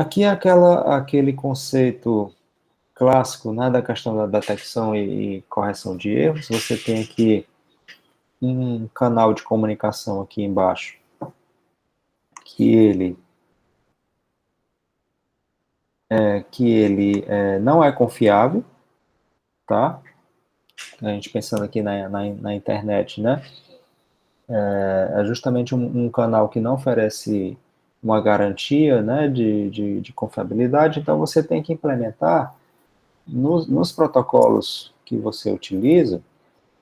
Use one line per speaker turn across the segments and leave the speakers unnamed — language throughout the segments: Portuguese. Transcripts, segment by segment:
Aqui é aquele conceito clássico, né, da questão da detecção e correção de erros. Você tem aqui um canal de comunicação aqui embaixo, que ele não é confiável, tá? A gente pensando aqui na internet, né? É justamente um canal que não oferece uma garantia, né, de confiabilidade, então você tem que implementar nos protocolos que você utiliza,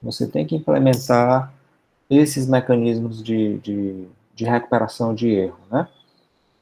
você tem que implementar esses mecanismos de recuperação de erro, né?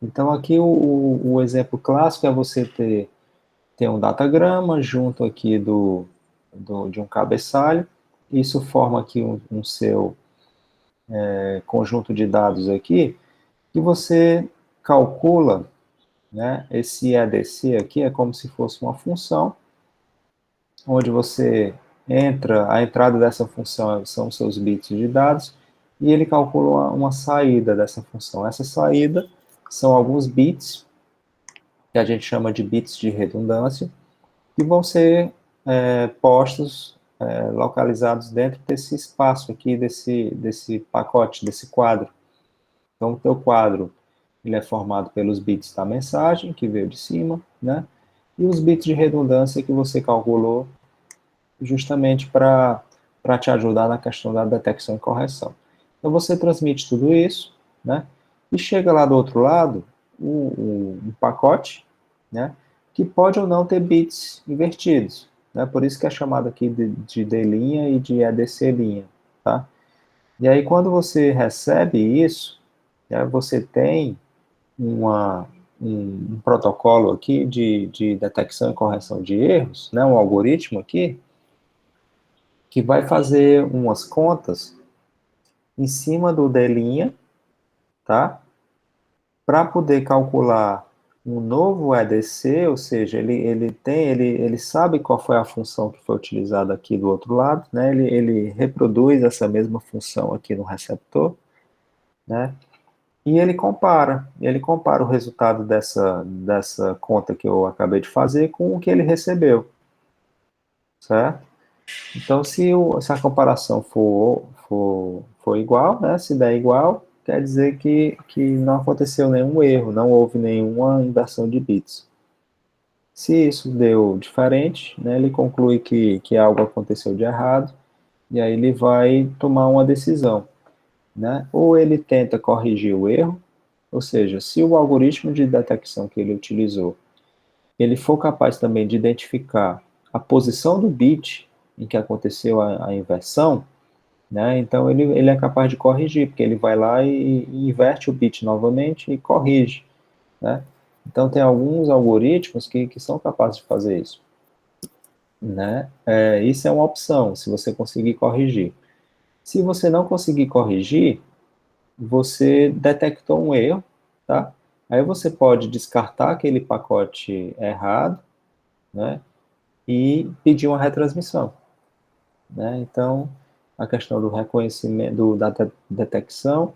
Então, aqui o exemplo clássico é você ter um datagrama junto aqui de um cabeçalho, isso forma aqui um seu conjunto de dados aqui, e você calcula, né, esse EDC aqui é como se fosse uma função, onde você a entrada dessa função são os seus bits de dados, e ele calcula uma saída dessa função. Essa saída são alguns bits, que a gente chama de bits de redundância, que vão ser postos, localizados dentro desse espaço aqui, desse pacote, desse quadro. Então, o teu quadro, ele é formado pelos bits da mensagem, que veio de cima, né? E os bits de redundância que você calculou justamente para te ajudar na questão da detecção e correção. Então, você transmite tudo isso, né? E chega lá do outro lado, um pacote, né? Que pode ou não ter bits invertidos, né? Por isso que é chamado aqui de D' e de EDC', tá? E aí, quando você recebe isso, né, você tem um protocolo aqui de detecção e correção de erros, né, um algoritmo aqui, que vai fazer umas contas em cima do D', tá? Para poder calcular um novo EDC, ou seja, ele sabe qual foi a função que foi utilizada aqui do outro lado, né? Ele reproduz essa mesma função aqui no receptor, né? E ele compara o resultado dessa conta que eu acabei de fazer com o que ele recebeu, certo? Então, se a comparação for igual, né, se der igual, quer dizer que não aconteceu nenhum erro, não houve nenhuma inversão de bits. Se isso deu diferente, né, ele conclui que algo aconteceu de errado, e aí ele vai tomar uma decisão, né? Ou ele tenta corrigir o erro, ou seja, se o algoritmo de detecção que ele utilizou, ele for capaz também de identificar a posição do bit em que aconteceu a inversão, né? Então ele é capaz de corrigir, porque ele vai lá e inverte o bit novamente e corrige, né? Então tem alguns algoritmos que são capazes de fazer isso, né? Isso é uma opção, se você conseguir corrigir. Se você não conseguir corrigir, você detectou um erro, tá? Aí você pode descartar aquele pacote errado, né? E pedir uma retransmissão, né? Então, a questão do reconhecimento, da detecção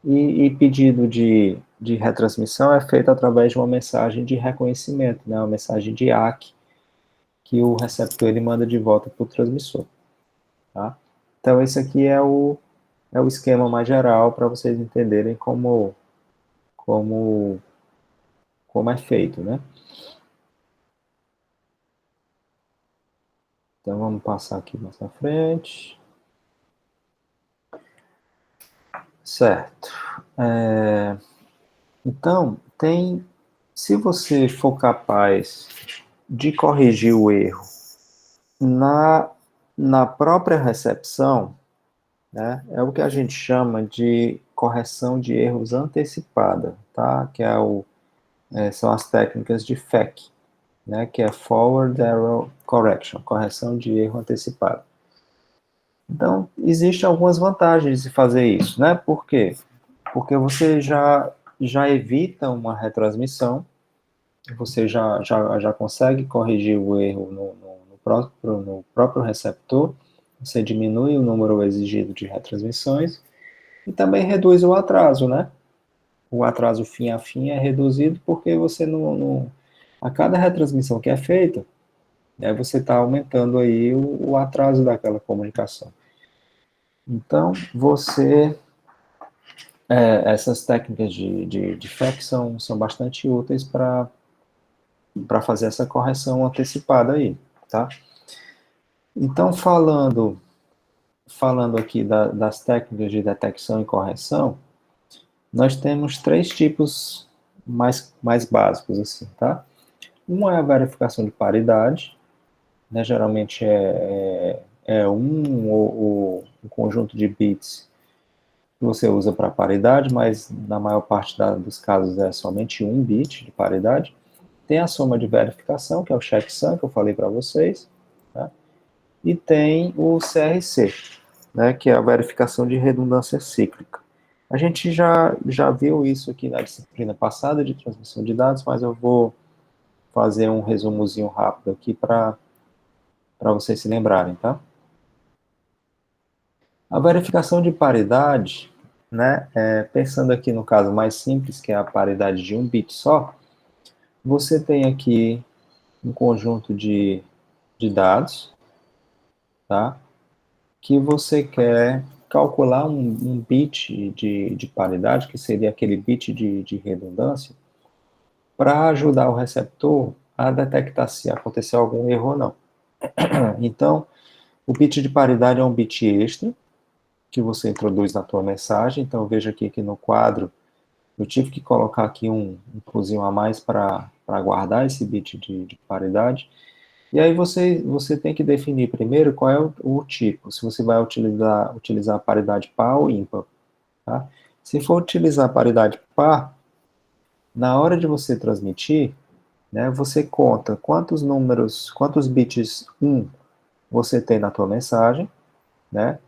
e pedido de retransmissão é feito através de uma mensagem de reconhecimento, né? Uma mensagem de ACK que o receptor ele manda de volta para o transmissor, tá? Então, esse aqui é o esquema mais geral para vocês entenderem como, como é feito, né? Então, vamos passar aqui mais na frente. Certo. Então, se você for capaz de corrigir o erro na, na própria recepção, né, é o que a gente chama de correção de erros antecipada, tá? Que são as técnicas de FEC, né, que é Forward Error Correction, correção de erro antecipada. Então, existem algumas vantagens de fazer isso, né? Por quê? Porque você já evita uma retransmissão, você já consegue corrigir o erro no próprio receptor, você diminui o número exigido de retransmissões e também reduz o atraso, né? o atraso fim a fim é reduzido porque você a cada retransmissão que é feita, você está aumentando aí o atraso daquela comunicação. Então, essas técnicas de FEC são bastante úteis para fazer essa correção antecipada aí, tá? Então, falando aqui das técnicas de detecção e correção, nós temos 3 tipos mais básicos, assim, tá? Uma é a verificação de paridade, né? Geralmente é um conjunto de bits que você usa para paridade, mas na maior parte dos casos é somente um bit de paridade. Tem a soma de verificação, que é o checksum, que eu falei para vocês, tá? E tem o CRC, né, que é a verificação de redundância cíclica. A gente já viu isso aqui na disciplina passada de transmissão de dados, mas eu vou fazer um resumozinho rápido aqui para vocês se lembrarem, tá? A verificação de paridade, né, pensando aqui no caso mais simples, que é a paridade de um bit só, você tem aqui um conjunto de dados, tá, que você quer calcular um bit de paridade, que seria aquele bit de redundância, para ajudar o receptor a detectar se aconteceu algum erro ou não. Então, o bit de paridade é um bit extra, que você introduz na tua mensagem. Então, veja aqui que no quadro, eu tive que colocar aqui um plusinho a mais para guardar esse bit de paridade. E aí você tem que definir primeiro qual é o tipo, se você vai utilizar a paridade par ou ímpar. Tá? Se for utilizar a paridade par, na hora de você transmitir, né, você conta quantos bits 1 você tem na tua mensagem, né,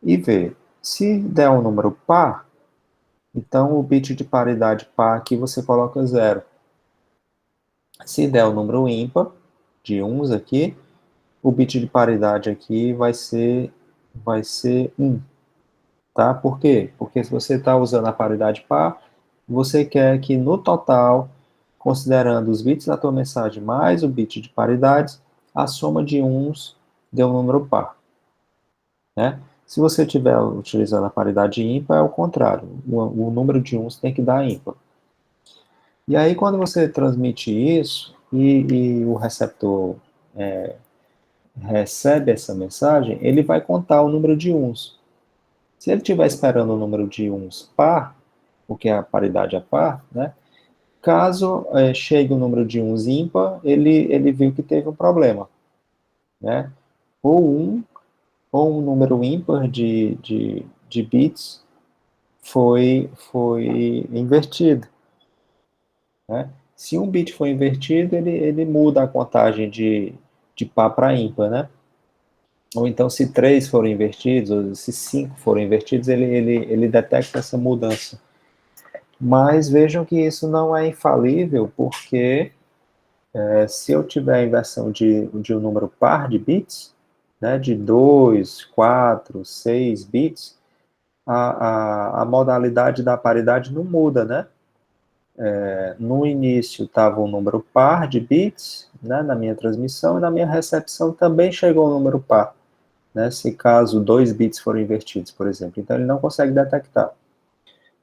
e vê. Se der um número par, então o bit de paridade par aqui você coloca 0. Se der um número ímpar, de uns aqui, o bit de paridade aqui vai ser 1. Tá? Por quê? Porque se você está usando a paridade par, você quer que no total, considerando os bits da tua mensagem mais o bit de paridades, a soma de uns dê um número par. Né? Se você estiver utilizando a paridade ímpar, é o contrário. O número de uns tem que dar ímpar. E aí, quando você transmite isso e o receptor recebe essa mensagem, ele vai contar o número de uns. Se ele estiver esperando o número de uns par, porque a paridade é par, né? Caso chegue o número de uns ímpar, ele viu que teve um problema, né? Ou um número ímpar de bits foi invertido, né? Se um bit for invertido, ele muda a contagem de par para ímpar, né? Ou então, se 3 forem invertidos, ou se 5 forem invertidos, ele detecta essa mudança. Mas vejam que isso não é infalível, porque se eu tiver a inversão de um número par de bits, né, de 2, 4, 6 bits, a modalidade da paridade não muda, né? No início estava um número par de bits, né, na minha transmissão, e na minha recepção também chegou um número par, né, se caso 2 bits forem invertidos, por exemplo. Então, ele não consegue detectar.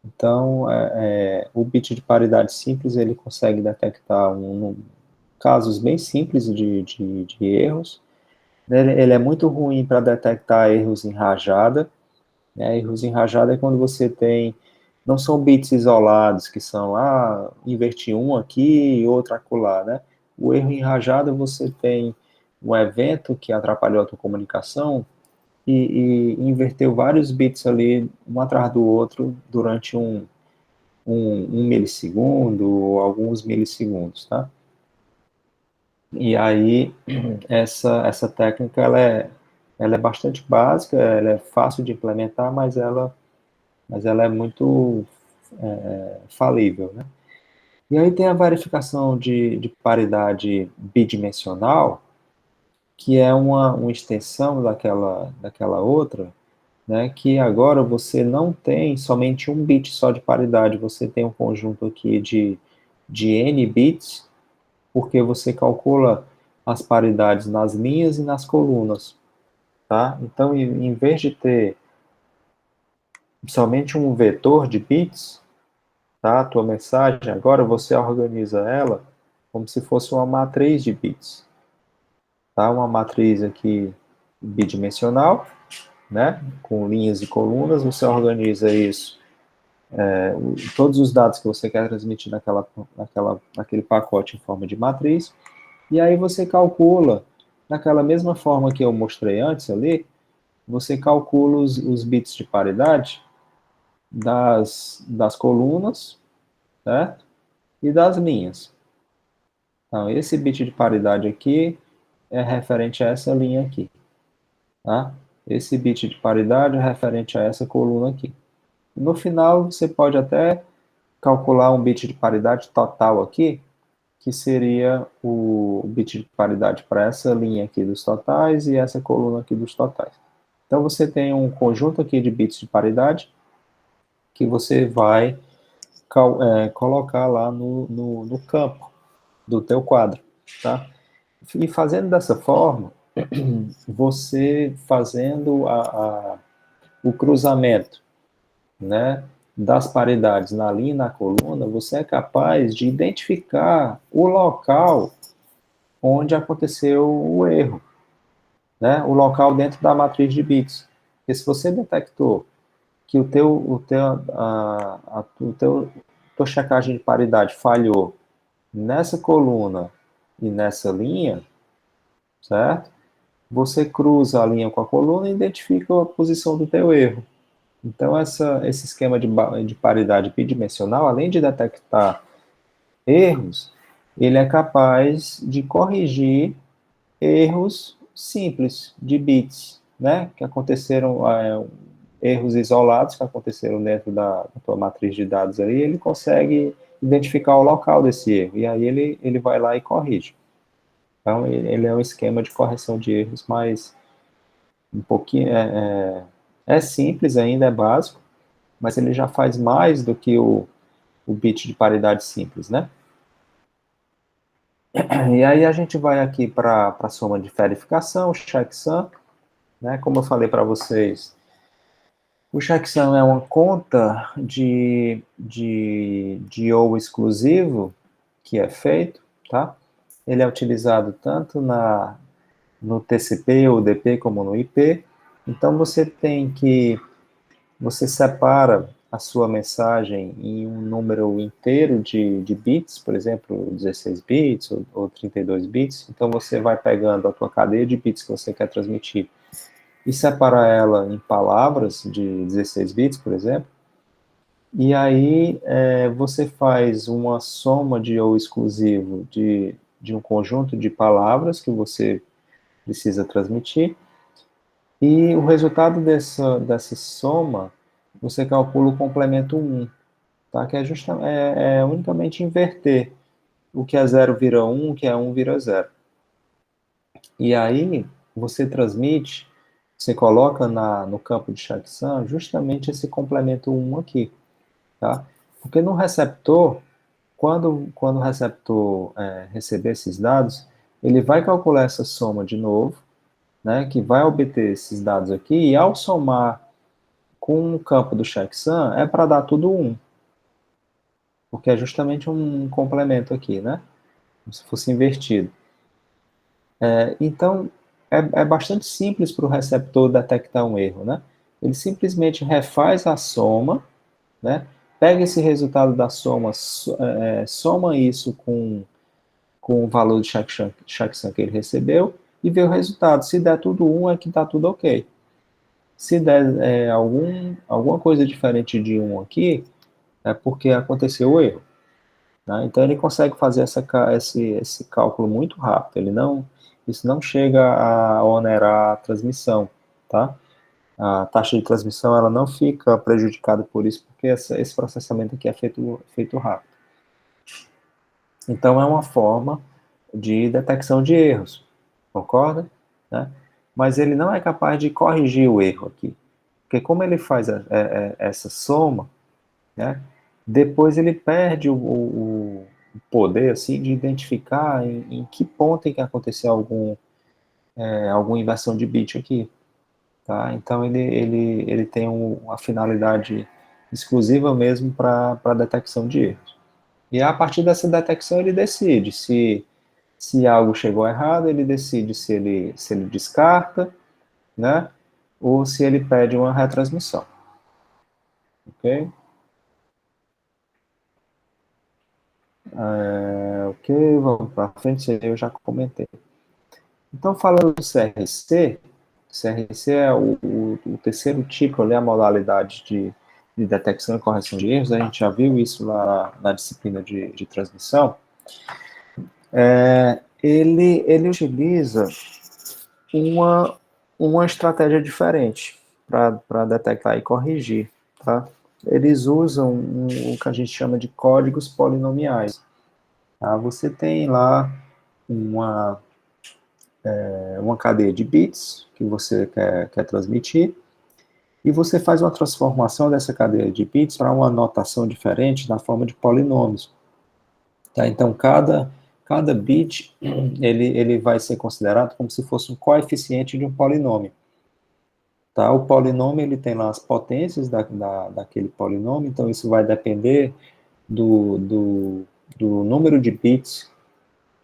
Então, o bit de paridade simples, ele consegue detectar casos bem simples de erros. Ele é muito ruim para detectar erros em rajada. Né? Erros em rajada é quando você tem... Não são bits isolados, que são, inverti um aqui e outro acolá, né? O erro em rajada, você tem um evento que atrapalhou a tua comunicação e inverteu vários bits ali, um atrás do outro, durante um milissegundo ou alguns milissegundos, tá? E aí, essa técnica, ela é bastante básica, ela é fácil de implementar, mas ela é muito falível, né? E aí tem a verificação de paridade bidimensional, que é uma extensão daquela outra, né, que agora você não tem somente um bit só de paridade, você tem um conjunto aqui de n bits, porque você calcula as paridades nas linhas e nas colunas, tá? Então, em vez de ter somente um vetor de bits, tá? A tua mensagem, agora você organiza ela como se fosse uma matriz de bits, tá? Uma matriz aqui bidimensional, né? Com linhas e colunas, você organiza isso, todos os dados que você quer transmitir naquele pacote em forma de matriz, e aí você calcula, daquela mesma forma que eu mostrei antes ali, você calcula os bits de paridade das colunas, certo? E das linhas. Então, esse bit de paridade aqui é referente a essa linha aqui, tá? Esse bit de paridade é referente a essa coluna aqui. No final, você pode até calcular um bit de paridade total aqui, que seria o bit de paridade para essa linha aqui dos totais e essa coluna aqui dos totais. Então, você tem um conjunto aqui de bits de paridade que você vai colocar lá no campo do teu quadro, tá? E fazendo dessa forma, você fazendo o cruzamento, né, das paridades na linha e na coluna, você é capaz de identificar o local onde aconteceu o erro, né, o local dentro da matriz de bits. Porque se você detectou que tua checagem de paridade falhou nessa coluna e nessa linha, certo? Você cruza a linha com a coluna e identifica a posição do teu erro. Então, esse esquema de paridade bidimensional, além de detectar erros, ele é capaz de corrigir erros simples de bits, né? Que aconteceram, erros isolados que aconteceram dentro da tua matriz de dados aí, ele consegue identificar o local desse erro, e aí ele vai lá e corrige. Então, ele é um esquema de correção de erros, mas um pouquinho, é simples ainda, é básico, mas ele já faz mais do que o bit de paridade simples, né? E aí a gente vai aqui para a soma de verificação, checksum, né? Como eu falei para vocês, o checksum é uma conta de ou exclusivo que é feito, tá? Ele é utilizado tanto no TCP, ou DP, como no IP. Então você separa a sua mensagem em um número inteiro de bits, por exemplo, 16 bits ou 32 bits. Então você vai pegando a tua cadeia de bits que você quer transmitir e separa ela em palavras de 16 bits, por exemplo. E aí você faz uma soma de ou exclusivo de um conjunto de palavras que você precisa transmitir. E o resultado dessa soma, você calcula o complemento 1, tá? Que é unicamente inverter. O que é 0 vira 1, o que é 1 vira 0. E aí, você transmite, você coloca no campo de checksum justamente esse complemento 1 aqui, tá? Porque no receptor, quando o receptor receber esses dados, ele vai calcular essa soma de novo, né, que vai obter esses dados aqui, e ao somar com o campo do checksum, é para dar tudo 1, porque é justamente um complemento aqui, né? Como se fosse invertido. Então, é bastante simples para o receptor detectar um erro, né? Ele simplesmente refaz a soma, né? Pega esse resultado da soma, soma isso com o valor de checksum que ele recebeu e vê o resultado. Se der tudo 1, é que está tudo ok. Se der alguma coisa diferente de 1 aqui, é porque aconteceu o erro. Né? Então ele consegue fazer esse cálculo muito rápido. Isso não chega a onerar a transmissão, tá? A taxa de transmissão ela não fica prejudicada por isso, porque esse processamento aqui é feito rápido. Então é uma forma de detecção de erros, concorda? Né? Mas ele não é capaz de corrigir o erro aqui. Porque como ele faz essa soma, né, depois ele perde o poder, assim, de identificar em que ponto tem que acontecer alguma inversão de bit aqui, tá? Então ele tem uma finalidade exclusiva mesmo para detecção de erros. E a partir dessa detecção ele decide se algo chegou errado, ele decide se ele descarta, né? Ou se ele pede uma retransmissão, ok? Ok, vamos para frente, isso aí eu já comentei. Então, falando do CRC, CRC é o terceiro tipo, ali, a modalidade de detecção e correção de erros, a gente já viu isso lá na disciplina de transmissão. Ele utiliza uma, uma estratégia diferente para detectar e corrigir, tá? Eles usam o que a gente chama de códigos polinomiais. Tá? Você tem lá uma, uma cadeia de bits que você quer transmitir, e você faz uma transformação dessa cadeia de bits para uma notação diferente na forma de polinômios. Tá? Então, cada bit ele vai ser considerado como se fosse um coeficiente de um polinômio. Tá? O polinômio ele tem lá as potências daquele polinômio, então isso vai depender do, do, do número de bits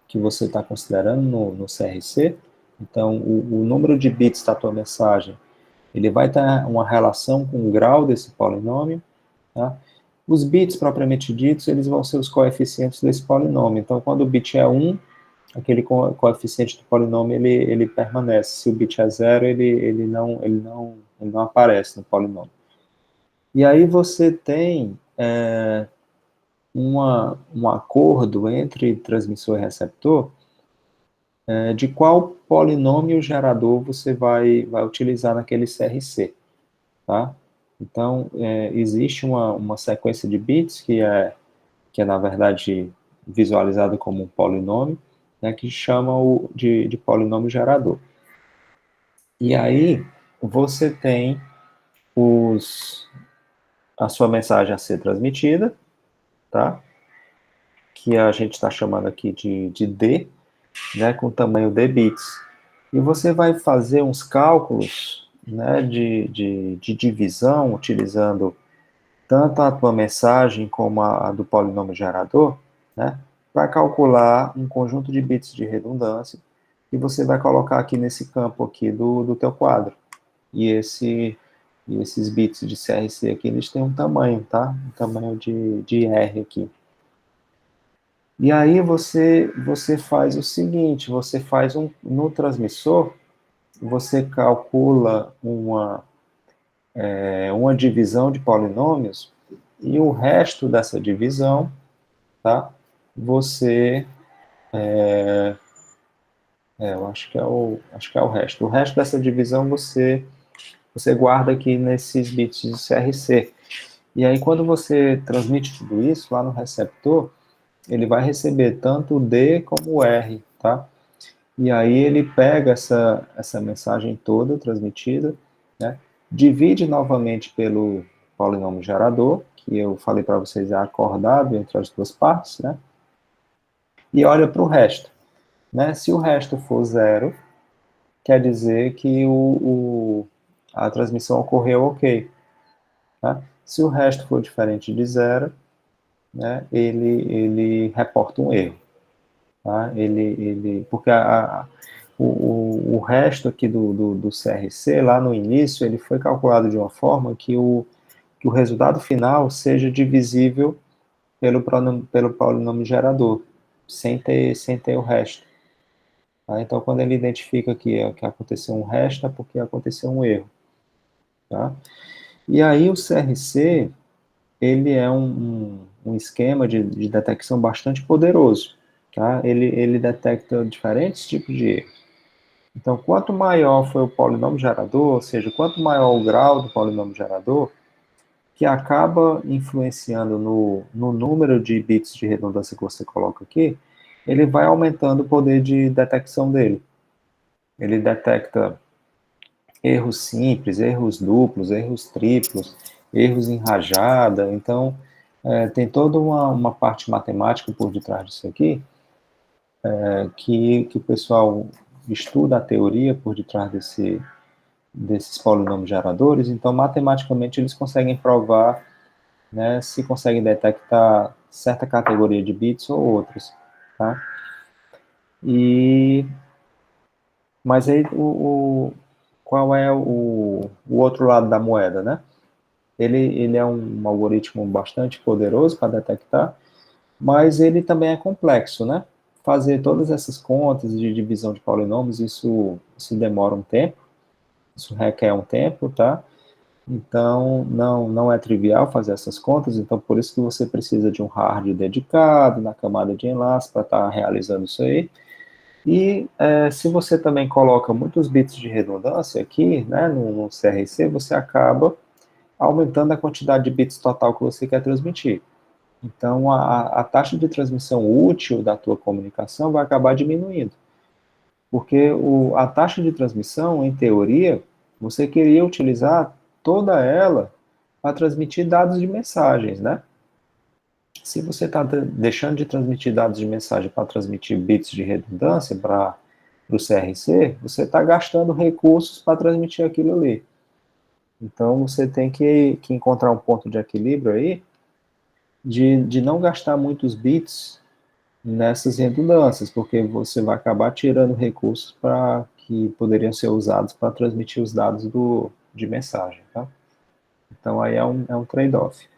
que você está considerando no CRC. Então, o número de bits da tua mensagem ele vai ter uma relação com o grau desse polinômio. Tá? Os bits propriamente ditos, eles vão ser os coeficientes desse polinômio. Então, quando o bit é 1, aquele coeficiente do polinômio ele permanece. Se o bit é 0, ele não aparece no polinômio. E aí você tem um acordo entre transmissor e receptor de qual polinômio gerador você vai utilizar naquele CRC. Tá? Então, existe uma sequência de bits que é, na verdade, visualizada como um polinômio, né, que chama de polinômio gerador. E aí, você tem a sua mensagem a ser transmitida, tá? Que a gente está chamando aqui de D, né, com tamanho D bits. E você vai fazer uns cálculos, né, de divisão, utilizando tanto a tua mensagem como a do polinômio gerador, né, para calcular um conjunto de bits de redundância, e você vai colocar aqui nesse campo aqui do teu quadro. E esses bits de CRC aqui, eles têm um tamanho, tá? Um tamanho de R aqui. E aí você faz o seguinte, você faz no transmissor, você calcula uma divisão de polinômios, e o resto dessa divisão, tá? Você, eu acho que é o resto. O resto dessa divisão você guarda aqui nesses bits de CRC. E aí, quando você transmite tudo isso lá no receptor, ele vai receber tanto o D como o R, tá? E aí ele pega essa mensagem toda transmitida, né? Divide novamente pelo polinômio gerador, que eu falei para vocês é acordado entre as duas partes, né? E olha para o resto, né? Se o resto for zero, quer dizer que a transmissão ocorreu ok, tá? Se o resto for diferente de zero, né, ele reporta um erro. Tá? Porque o resto aqui do CRC, lá no início, ele foi calculado de uma forma que o resultado final seja divisível pelo polinômio gerador, sem ter o resto. Tá? Então, quando ele identifica que aconteceu um resto, é porque aconteceu um erro. Tá? E aí o CRC, ele é um esquema de detecção bastante poderoso. Tá? Ele detecta diferentes tipos de erros. Então, quanto maior foi o polinômio gerador, ou seja, quanto maior o grau do polinômio gerador, que acaba influenciando no número de bits de redundância que você coloca aqui, ele vai aumentando o poder de detecção dele. Ele detecta erros simples, erros duplos, erros triplos, erros em rajada. Então, tem toda uma parte matemática por detrás disso aqui, que o pessoal estuda a teoria por detrás desses polinômios geradores. Então, matematicamente, eles conseguem provar, né, se conseguem detectar certa categoria de bits ou outras, tá? Mas aí, qual é o outro lado da moeda, né? Ele é um algoritmo bastante poderoso para detectar, mas ele também é complexo, né? Fazer todas essas contas de divisão de polinômios, isso demora um tempo, isso requer um tempo, tá? Então, não é trivial fazer essas contas, então por isso que você precisa de um hard dedicado na camada de enlace para estar realizando isso aí. E se você também coloca muitos bits de redundância aqui, né, no CRC, você acaba aumentando a quantidade de bits total que você quer transmitir. Então, a taxa de transmissão útil da tua comunicação vai acabar diminuindo. Porque a taxa de transmissão, em teoria, você queria utilizar toda ela para transmitir dados de mensagens, né? Se você está deixando de transmitir dados de mensagem para transmitir bits de redundância para o CRC, você está gastando recursos para transmitir aquilo ali. Então, você tem que encontrar um ponto de equilíbrio aí, de não gastar muitos bits nessas redundâncias, porque você vai acabar tirando recursos que poderiam ser usados para transmitir os dados de mensagem, tá? Então, aí é um trade-off.